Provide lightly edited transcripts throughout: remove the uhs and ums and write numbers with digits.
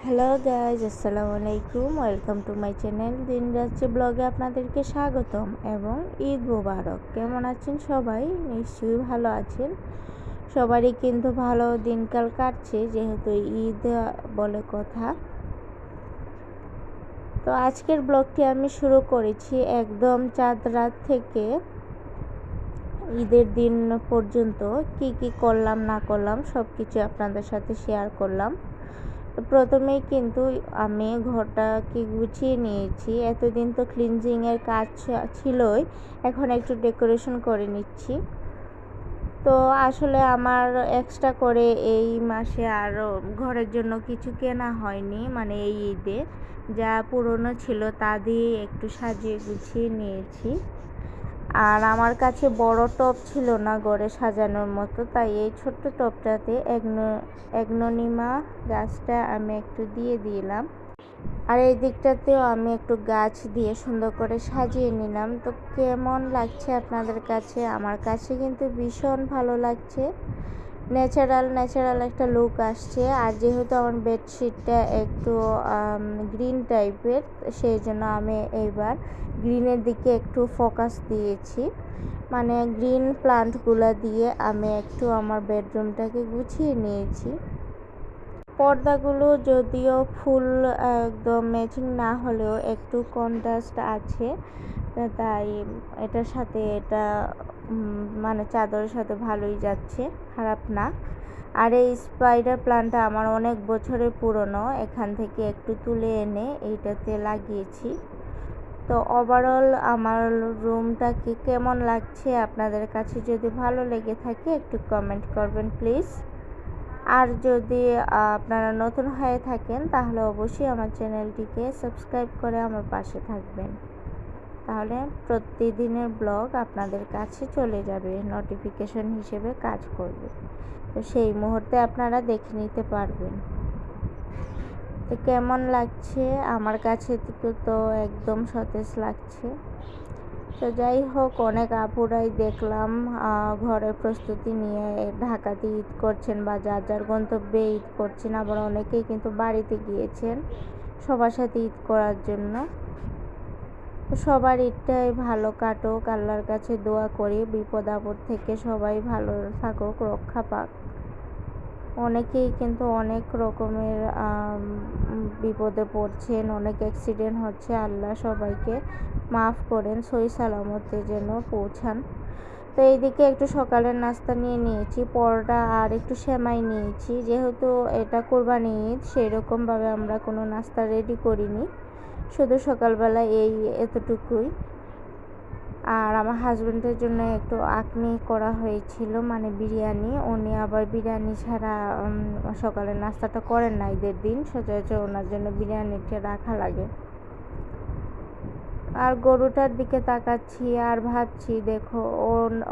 Hello guys, আসসালামু আলাইকুম। Welcome to my channel দিন যাচ্ছে ব্লগে আপনাদেরকে স্বাগতম এবং ঈদ মোবারক। কেমন আছেন সবাই? নিশ্চয়ই ভালো আছেন। সবারই কিন্তু ভালো দিনকাল কাটছে, যেহেতু ঈদ বলে কথা। তো আজকের ব্লগটি আমি শুরু করেছি একদম চাঁদ রাত থেকে ঈদের দিন পর্যন্ত কি কি করলাম না করলাম সব কিছু আপনাদের সাথে শেয়ার করলাম। প্রথমেই কিন্তু আমি ঘরটাকে গুছিয়ে নিয়েছি। এতদিন তো ক্লিনজিংয়ের কাজ ছিলই, এখন একটু ডেকোরেশন করে নিচ্ছি। তো আসলে আমার এক্সট্রা করে এই মাসে আরও ঘরের জন্য কিছু কেনা হয়নি, মানে এই ঈদে যা পুরনো ছিল তা দিয়ে একটু সাজিয়ে গুছিয়ে নিয়েছি। আর আমার কাছে বড় টব ছিল না ঘরে সাজানোর মতো, তাই এই ছোট্ট টবটাতে অ্যাগনোনিমা গাছটা আমি একটু দিয়ে দিলাম। আর এই দিকটাতেও আমি একটু গাছ দিয়ে সুন্দর করে সাজিয়ে নিলাম। তো কেমন লাগছে আপনাদের কাছে? আমার কাছে কিন্তু ভীষণ ভালো লাগছে। ন্যাচারাল একটা লুক আসছে। আর যেহেতু আমার বেডশিটটা একটু গ্রিন টাইপের, সেই জন্য আমি এইবার গ্রিনের দিকে একটু ফোকাস দিয়েছি। মানে গ্রিন প্লান্টগুলো দিয়ে আমি একটু আমার বেডরুমটাকে গুছিয়ে নিয়েছি। পর্দাগুলো যদিও ফুল একদম ম্যাচিং না হলেও একটু কন্ট্রাস্ট আছে, তাই এটার সাথে এটা মানে চাদরের সাথে ভালোই যাচ্ছে, খারাপ না। আর এই স্পাইডার প্ল্যান্টটা আমার অনেক বছরের পুরনো, এখান থেকে একটু তুলে এনে এইটাতে লাগিয়েছি। তো ওভারঅল আমার রুমটাকে কেমন লাগছে আপনাদের কাছে? যদি ভালো লেগে থাকে একটু কমেন্ট করবেন প্লিজ। আর যদি আপনারা নতুন হয়ে থাকেন তাহলে অবশ্যই আমার চ্যানেলটিকে সাবস্ক্রাইব করে আমার পাশে থাকবেন, তাহলে প্রতিদিনের ব্লগ আপনাদের কাছে চলে যাবে, নোটিফিকেশন হিসেবে কাজ করবে। তো সেই মুহূর্তে আপনারা দেখে নিতে পারবেন। তো কেমন লাগছে? আমার কাছে তো একদম সতেজ লাগছে। তো যাই হোক, অনেক আপুরাই দেখলাম ঘরের প্রস্তুতি নিয়ে ঢাকাতে ঈদ করছেন বা যার যার গন্তব্যে ঈদ করছেন। আবার অনেকেই কিন্তু বাড়িতে গিয়েছেন সবার সাথে ঈদ করার জন্য। তো সবার ঈদটাই ভালো কাটুক, আল্লাহর কাছে দোয়া করি বিপদ আপদ থেকে সবাই ভালো থাকুক, রক্ষা পাক। অনেকেই কিন্তু অনেক রকমের বিপদে পড়ছেন, অনেক অ্যাক্সিডেন্ট হচ্ছে। আল্লাহ সবাইকে মাফ করেন, সহি সালামতে যেন পৌঁছান। তো এইদিকে একটু সকালের নাস্তা নিয়ে নিয়েছি, পরোটা আর একটু সেমাই নিয়েছি। যেহেতু এটা কোরবানি ঈদ, সেই রকমভাবে আমরা কোনো নাস্তা রেডি করিনি, শুধু সকালবেলা এতটুকুই। আর আমার হাজব্যান্ডের জন্য একটু আঁকনি করা হয়েছিল, মানে বিরিয়ানি। উনি আবার বিরিয়ানি ছাড়া সকালের নাস্তাটা করেন না ঈদের দিন, সচরাচর ওনার জন্য বিরিয়ানিটা রাখা লাগে। আর গরুটার দিকে তাকাচ্ছি আর ভাবছি, দেখো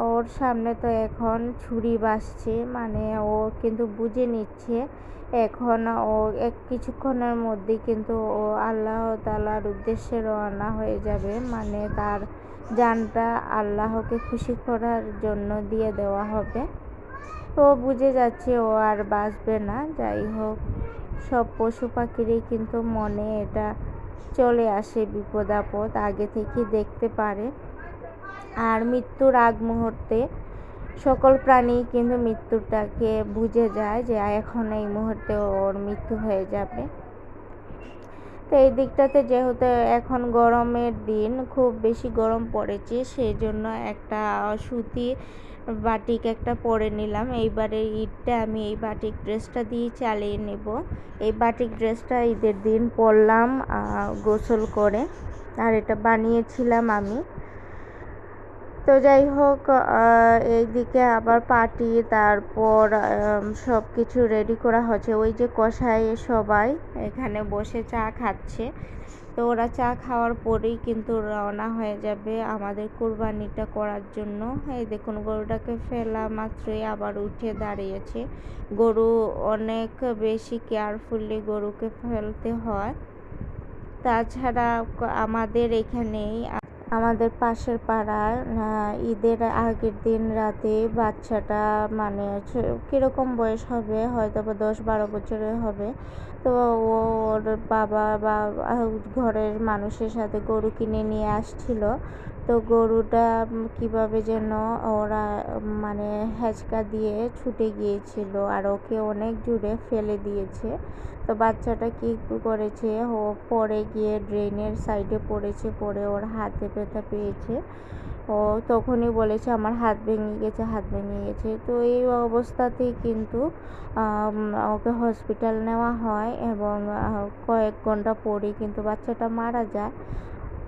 ওর সামনে তো এখন ছুরি বাসছে, মানে ও কিন্তু বুঝে নিচ্ছে এখন ও কিছুক্ষণের মধ্যেই কিন্তু ও আল্লাহ তাআলার উদ্দেশ্যে রওনা হয়ে যাবে, মানে তার জানটা আল্লাহকে খুশি করার জন্য দিয়ে দেওয়া হবে। তো বুঝে যাচ্ছে ও আর বাঁচবে না। যাই হোক, সব পশু পাখিরই কিন্তু মনে এটা চলে আসে, বিপদ আপদ আগে থেকে দেখতে পারে। আর মৃত্যুর আগ মুহূর্তে সকল প্রাণী কিন্তু মৃত্যুটাকে বুঝে যায় যে এখন এই মুহূর্তে ওর মৃত্যু হয়ে যাবে। তো এই দিকটাতে যেহেতু এখন গরমের দিন, খুব বেশি গরম পড়েছে, সেই জন্য একটা সুতি বাটিক একটা পরে নিলাম। এইবারের ঈদটা আমি এই বাটিক ড্রেসটা দিয়ে চালিয়ে নেব। এই বাটিক ড্রেসটা ঈদের দিন পরলাম গোসল করে, আর এটা বানিয়েছিলাম আমি। তো যাই হোক, এইদিকে আবার পার্টি, তারপর সব কিছু রেডি করা হচ্ছে। ওই যে কষাই সবাই এখানে বসে চা খাচ্ছে। তো ওরা চা খাওয়ার পরেই কিন্তু রওনা হয়ে যাবে আমাদের কুরবানিটা করার জন্য। এই দেখুন, গরুটাকে ফেলা মাত্রই আবার উঠে দাঁড়িয়েছে। গরু অনেক বেশি কেয়ারফুলি গরুকে ফেলতে হয়। তাছাড়া আমাদের এখানেই আমাদের পাশের পাড়ার ঈদের আগের দিন রাতে বাচ্চাটা মানে কীরকম বয়স হবে, হয়তো বা 10-12 বছরের হবে। তো ওর বাবা বা ঘরের মানুষের সাথে গরু কিনে নিয়ে আসছিল। তো গরুটা কিভাবে যেন ওরা মানে হ্যাঁচকা দিয়ে ছুটে গিয়েছিল আর ওকে অনেক জোরে ফেলে দিয়েছে। তো বাচ্চাটা কি করেছে, ও পড়ে গিয়ে ড্রেনের সাইডে পড়েছে, পড়ে ওর হাতে ব্যথা পেয়েছে। ও তখনই বলেছে আমার হাত ভেঙে গেছে, হাত ভেঙে গেছে। তো এই অবস্থাতেই কিন্তু ওকে হসপিটাল নেওয়া হয় এবং কয়েক ঘন্টা পরেই কিন্তু বাচ্চাটা মারা যায়।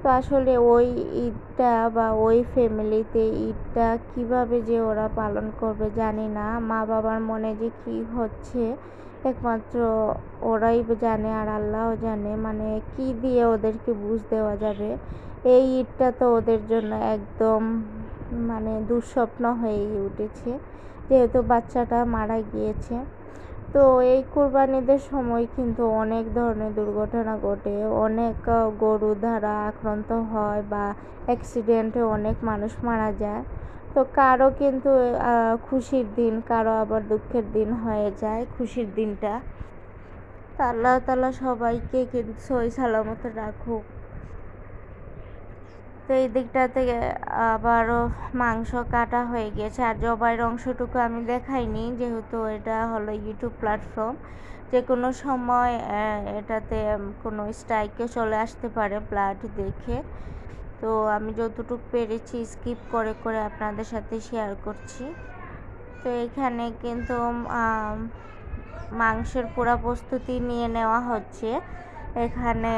তো আসলে ওই ঈদটা বা ওই ফ্যামিলিতে ঈদটা কিভাবে যে ওরা পালন করবে জানি না। মা বাবার মনে যে কি হচ্ছে একমাত্র ওরাই জানে আর আল্লাহও জানে। মানে কি দিয়ে ওদেরকে বুঝ দেওয়া যাবে। এই ঈদটা তো ওদের জন্য একদম মানে দুঃস্বপ্ন হয়েই উঠেছে, যেহেতু বাচ্চাটা মারা গিয়েছে। তো এই কুরবানিদের সময় কিন্তু অনেক ধরনের দুর্ঘটনা ঘটে, অনেক গরু দ্বারা আক্রান্ত হয় বা অ্যাক্সিডেন্টে অনেক মানুষ মারা যায়। তো কারো কিন্তু খুশির দিন, কারো আবার দুঃখের দিন হয়ে যায় খুশির দিনটা। তা আল্লাহ তাআলা সবাইকে কিন্তু সহি সালামতে রাখুক। তো এই দিকটা থেকে আবারও মাংস কাটা হয়ে গেছে, আর জবাইয়ের অংশটুকু আমি দেখাইনি, যেহেতু এটা হলো ইউটিউব প্ল্যাটফর্ম। যে কোনো সময় এটাতে কোনো স্ট্রাইকও চলে আসতে পারে ব্লাড দেখে। তো আমি যতটুকু পেরেছি স্কিপ করে করে আপনাদের সাথে শেয়ার করছি। তো এখানে কিন্তু মাংসের পুরো প্রস্তুতি নিয়ে নেওয়া হচ্ছে। এখানে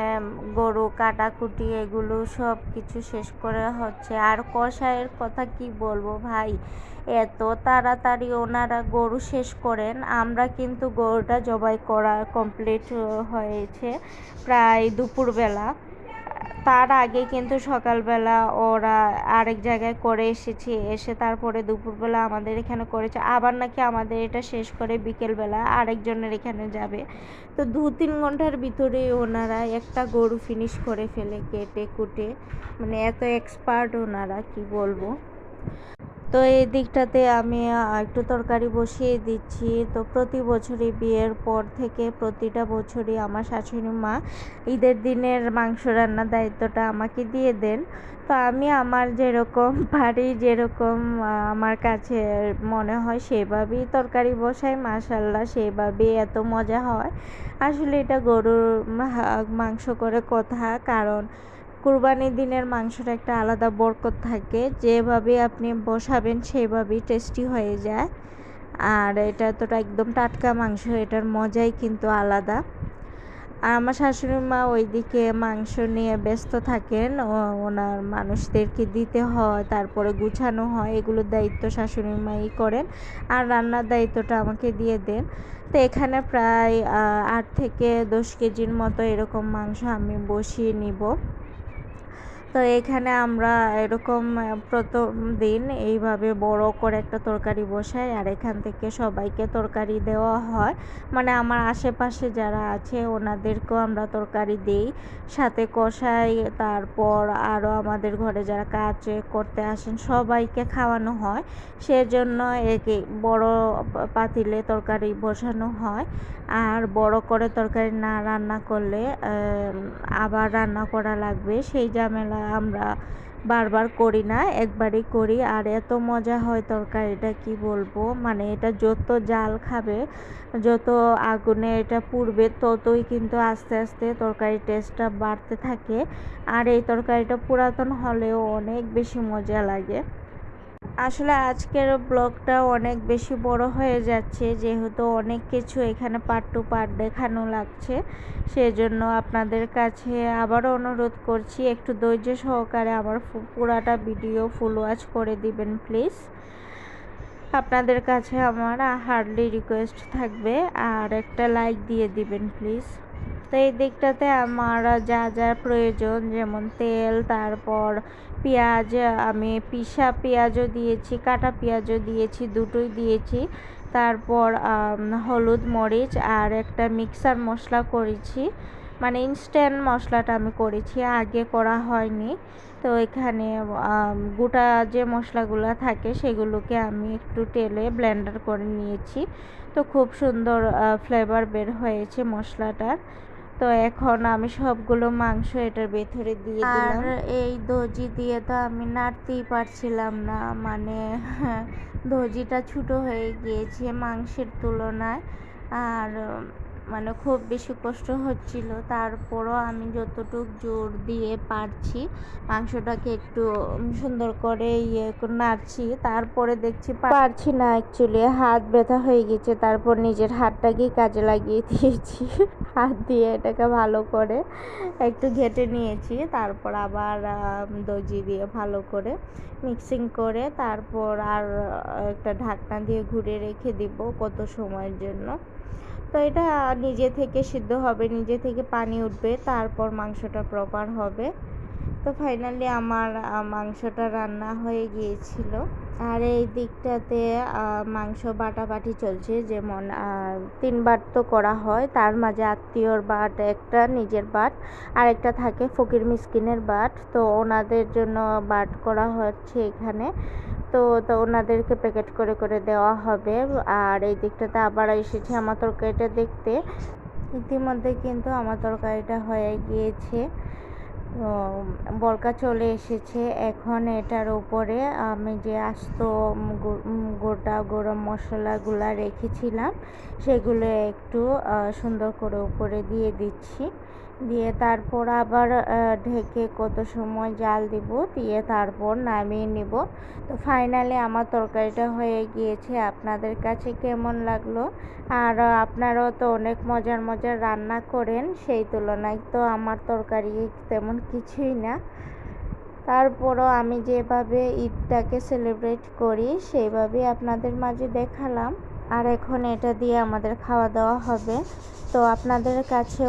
গরু কাটাকুটি এগুলো সব কিছু শেষ করে হচ্ছে। আর কষাইয়ের কথা কি বলবো ভাই, এত তাড়াতাড়ি ওনারা গরু শেষ করেন। আমরা কিন্তু গরুটা জবাই করা কমপ্লিট হয়েছে প্রায় দুপুরবেলা। তার আগে কিন্তু সকালবেলা ওরা আরেক জায়গায় করে এসে তারপরে দুপুরবেলা আমাদের এখানে করেছে। আবার নাকি আমাদের এটা শেষ করে বিকেলবেলা আরেকজনের এখানে যাবে। তো 2-3 ঘন্টার ভিতরে ওনারা একটা গরু ফিনিশ করে ফেলে কেটে কুটে। মানে এত এক্সপার্ট ওনারা, কি বলবো। তো এই দিকটাতে আমি একটু তরকারি বসিয়ে দিচ্ছি। তো প্রতি বছরই বিয়ের পর থেকে প্রতিটা বছরই আমার শাশুড়ি মা ঈদের দিনের মাংস রান্নার দায়িত্বটা আমাকে দিয়ে দেন। তো আমি আমার যেরকম পারি, যেরকম আমার কাছে মনে হয় সেভাবেই তরকারি বসাই। মাশাআল্লাহ সেভাবেই এত মজা হয়। আসলে এটা গরুর মাংস করে কথা, কারণ কুরবানির দিনের মাংসটা একটা আলাদা বরকত থাকে। যেভাবে আপনি বসাবেন সেভাবেই টেস্টি হয়ে যায়। আর এটা তো একদম টাটকা মাংস, এটার মজাই কিন্তু আলাদা। আর আমার শাশুড়ি মা ওইদিকে মাংস নিয়ে ব্যস্ত থাকেন, ওনার মানুষদেরকে দিতে হয়, তারপরে গুছানো হয়, এগুলোর দায়িত্ব শাশুড়ি মাই করেন। আর রান্নার দায়িত্বটা আমাকে দিয়ে দেন। তো এখানে প্রায় 8 থেকে 10 কেজির মতো এরকম মাংস আমি বসিয়ে নিব। তো এখানে আমরা এরকম প্রথম দিন এইভাবে বড় করে একটা তরকারি বসাই, আর এখান থেকে সবাইকে তরকারি দেওয়া হয়। মানে আমার আশেপাশে যারা আছে ওনাদেরকেও আমরা তরকারি দিই, সাথে কষাই। তারপর আরও আমাদের ঘরে যারা কাজ করতে আসেন সবাইকে খাওয়ানো হয়। সেজন্য একে বড় পাতিলে তরকারি বসানো হয়। আর বড় করে তরকারি না রান্না করলে আবার রান্না করা লাগবে, সেই ঝামেলা আমরা বারবার করি না, একবারই করি। আর এত মজা হয় তরকারিটা, কি বলবো। মানে এটা যত জাল খাবে, যত আগুনে এটা পুড়বে, ততই কিন্তু আস্তে আস্তে তরকারির টেস্টটা বাড়তে থাকে। আর এই তরকারিটা পুরাতন হলেও অনেক বেশি মজা লাগে। আসলে আজকের ব্লগটা অনেক বেশি বড় হয়ে যাচ্ছে, যেহেতু অনেক কিছু এখানে পার্ট টু পার্ট দেখানো লাগছে। সেজন্য আপনাদের কাছে আবারও অনুরোধ করছি একটু ধৈর্য সহকারে আমার পুরাটা ভিডিও ফুল ওয়াচ করে দিবেন প্লিজ। আপনাদের কাছে আমার হার্ডলি রিকোয়েস্ট থাকবে, আর একটা লাইক দিয়ে দিবেন প্লিজ। তো এই দিকটাতে আমার যা যা প্রয়োজন, যেমন তেল, তারপর পেঁয়াজ, আমি পিসা পেঁয়াজও দিয়েছি, কাটা পেঁয়াজও দিয়েছি, দুটোই দিয়েছি। তারপর হলুদ, মরিচ আর একটা মিক্সার মশলা করেছি। মানে ইনস্ট্যান্ট মশলাটা আমি করেছি, আগে করা হয়নি। তো এখানে গোটা যে মশলাগুলো থাকে সেগুলোকে আমি একটু তেলে ব্লেন্ডার করে নিয়েছি। তো খুব সুন্দর ফ্লেভার বের হয়েছে মশলাটার। তো এখন আমি সবগুলো মাংস এটার ভেতরে দিয়ে দিলাম। আর এই দজি দিয়ে তো আমি নাড়তেই পারছিলাম না, মানে দজিটা ছোটো হয়ে গিয়েছে মাংসের তুলনায়। আর মানে খুব বেশি কষ্ট হচ্ছিল, তারপরও আমি যতটুকু জোর দিয়ে পারছি মাংসটাকে একটু সুন্দর করে নাড়ছি। তারপরে দেখছি পারছি না, অ্যাকচুয়ালি হাত ব্যথা হয়ে গেছে। তারপর নিজের হাতটাকেই কাজে লাগিয়ে দিয়েছি, হাত দিয়ে এটাকে ভালো করে একটু ঘেটে নিয়েছি। তারপর আবার দজি দিয়ে ভালো করে মিক্সিং করে তারপর আর একটা ঢাকনা দিয়ে ঘুরে রেখে দিব কত সময়ের জন্য। তো এটা নিজে থেকে সিদ্ধ হবে, নিজে থেকে পানি উঠবে, তারপর মাংসটা প্রপার হবে। তো ফাইনালি আমার মাংসটা রান্না হয়ে গিয়েছিল। আর এই দিকটাতে মাংস বাটাবাটি চলছে, যেমন 3 বাট তো করা হয়, তার মাঝে আত্মীয়র বাট একটা, নিজের বাট আর একটা থাকে ফকির মিসকিনের বাট। তো ওনাদের জন্য বাট করা হচ্ছে এখানে। তো ওনাদেরকে প্যাকেট করে করে দেওয়া হবে। আর এই দিকটাতে আবার এসেছে আমার তরকারিটা দেখতে। ইতিমধ্যে কিন্তু আমার তরকারিটা হয়ে গিয়েছে। তো বলকা চলে এসেছে। এখন এটার উপরে আমি যে আস্ত গোটা গরম মশলাগুলো রেখেছিলাম সেগুলো একটু সুন্দর করে উপরে দিয়ে দিচ্ছি। দিয়ে তারপর আবার ঢেকে কত সময় জাল দিব, দিয়ে তারপর নামিয়ে নিব। তো ফাইনালি আমার তরকারিটা হয়ে গিয়েছে। আপনাদের কাছে কেমন লাগলো? আর আপনারাও তো অনেক মজার মজার রান্না করেন, সেই তুলনায় তো আমার তরকারি তেমন কিছুই না। তারপরও আমি যেভাবে ঈদটাকে সেলিব্রেট করি সেইভাবেই আপনাদের মাঝে দেখালাম। আর এখন এটা দিয়ে আমাদের খাওয়া দাওয়া হবে। তো আপনাদের কাছে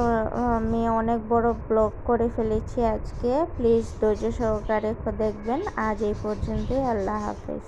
আমি অনেক বড় ব্লগ করে ফেলেছি আজকে, প্লিজ ধৈর্য সহকারে দেখবেন। আজ এই পর্যন্তই, আল্লাহ হাফেজ।